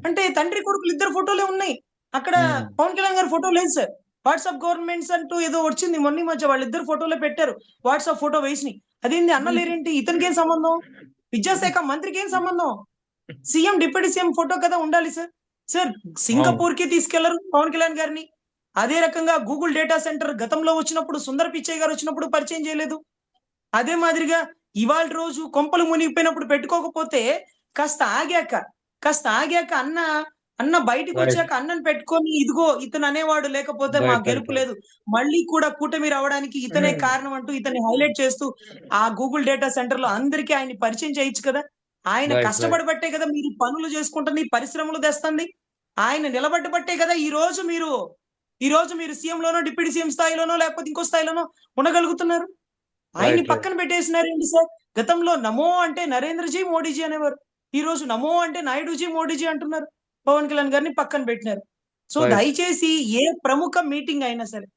అంటే తండ్రి కొడుకులు ఇద్దరు ఫోటోలే ఉన్నాయి. అక్కడ పవన్ కళ్యాణ్ గారి ఫోటో లేదు సార్. వాట్సాప్ గవర్నమెంట్స్ అంటూ ఏదో వచ్చింది మొన్న మధ్య, వాళ్ళిద్దరు ఫోటోలే పెట్టారు. వాట్సాప్ ఫోటో వేసి అదేంది అన్న లేరేంటి? ఇతనికి ఏం సంబంధం? విద్యాశాఖ మంత్రికి ఏం సంబంధం? సీఎం డిప్యూటీ సీఎం ఫోటో కదా ఉండాలి సార్. సార్ సింగపూర్ కి తీసుకెళ్లరు పవన్ కళ్యాణ్ గారిని. అదే రకంగా గూగుల్ డేటా సెంటర్ గతంలో వచ్చినప్పుడు సుందర్ పిచ్చయ్య గారు వచ్చినప్పుడు పరిచయం చేయలేదు. అదే మాదిరిగా ఇవాళ రోజు కొంపలు మునిగిపోయినప్పుడు పెట్టుకోకపోతే కాస్త ఆగాక అన్న బయటకు వచ్చాక అన్నను పెట్టుకొని ఇదిగో ఇతను అనేవాడు లేకపోతే మా గెలుపు లేదు, మళ్ళీ కూడా కూటమి రావడానికి ఇతనే కారణం అంటూ ఇతన్ని హైలైట్ చేస్తూ ఆ గూగుల్ డేటా సెంటర్ లో అందరికీ ఆయన్ని పరిచయం చేయొచ్చు కదా. ఆయన కష్టపడబట్టే కదా మీరు పనులు చేసుకుంటుంది, పరిశ్రమలు తెస్తుంది. ఆయన నిలబడ్డబట్టే కదా ఈ రోజు మీరు సీఎం లోనో, డిప్యూటీ సీఎం స్థాయిలోనో లేకపోతే ఇంకో స్థాయిలోనో ఉండగలుగుతున్నారు. ఆయన్ని పక్కన పెట్టేసినారేంటి సార్? గతంలో నమో అంటే నరేంద్రజీ మోడీజీ అనేవారు. ఈ రోజు నమో అంటే నాయుడుజీ మోడీజీ అంటున్నారు. పవన్ కళ్యాణ్ గారిని పక్కన పెట్టినారు. సో దయచేసి ఏ ప్రముఖ మీటింగ్ అయినా సరే,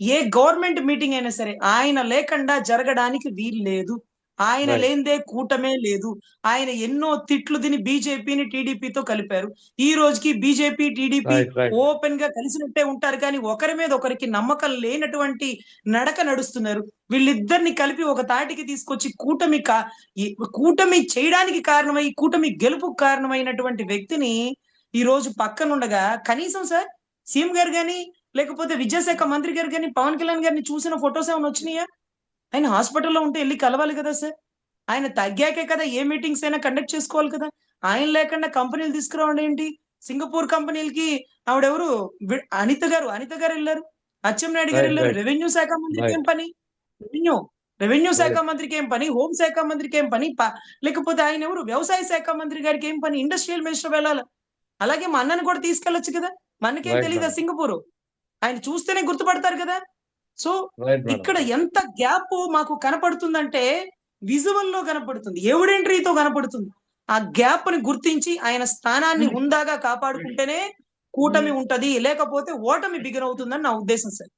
ఏ గవర్నమెంట్ మీటింగ్ అయినా సరే ఆయన లేకుండా జరగడానికి వీలు లేదు. ఆయన లేనిదే కూటమే లేదు. ఆయన ఎన్నో తిట్లు తిని బీజేపీని టీడీపీతో కలిపారు. ఈ రోజుకి బీజేపీ టీడీపీ ఓపెన్ గా కలిసినట్టే ఉంటారు కానీ ఒకరి మీద ఒకరికి నమ్మకం లేనటువంటి నడక నడుస్తున్నారు. వీళ్ళిద్దరిని కలిపి ఒక తాటికి తీసుకొచ్చి కూటమి చేయడానికి కారణమై, కూటమి గెలుపుకు కారణమైనటువంటి వ్యక్తిని ఈ రోజు పక్కనుండగా కనీసం సార్ సీఎం గారు గాని లేకపోతే విద్యాశాఖ మంత్రి గారు గాని పవన్ కళ్యాణ్ గారిని చూసిన ఫొటోస్ ఏమైనా వచ్చినాయా? ఆయన హాస్పిటల్లో ఉంటే వెళ్ళి కలవాలి కదా సార్. ఆయన తగ్గాకే కదా ఏ మీటింగ్స్ అయినా కండక్ట్ చేసుకోవాలి కదా. ఆయన లేకుండా కంపెనీలు తీసుకురావడం ఏంటి? సింగపూర్ కంపెనీలకి ఆవిడెవరు అనిత గారు వెళ్ళారు. అచ్చెన్నాయుడు గారు వెళ్ళారు. రెవెన్యూ శాఖ మంత్రికి ఏం పని? రెవెన్యూ శాఖ మంత్రికి ఏం పని? హోం శాఖ మంత్రికి ఏం పని? లేకపోతే ఆయన ఎవరు వ్యవసాయ శాఖ మంత్రి గారికి ఏం పని? ఇండస్ట్రియల్ మినిస్టర్ వెళ్ళాలి. అలాగే మా అన్నను కూడా తీసుకెళ్లొచ్చు కదా. మనకేం తెలీదా సింగపూర్? ఆయన చూస్తేనే గుర్తుపడతారు కదా. సో ఇక్కడ ఎంత గ్యాప్ మాకు కనపడుతుందంటే విజువల్ లో కనపడుతుంది, ఎవిడెంటరీతో కనపడుతుంది. ఆ గ్యాప్ ని గుర్తించి ఆయన స్థానాన్ని హుందాగా కాపాడుకుంటేనే కూటమి ఉంటది, లేకపోతే ఓటమి బిగిన్ అవుతుందని నా ఉద్దేశం సార్.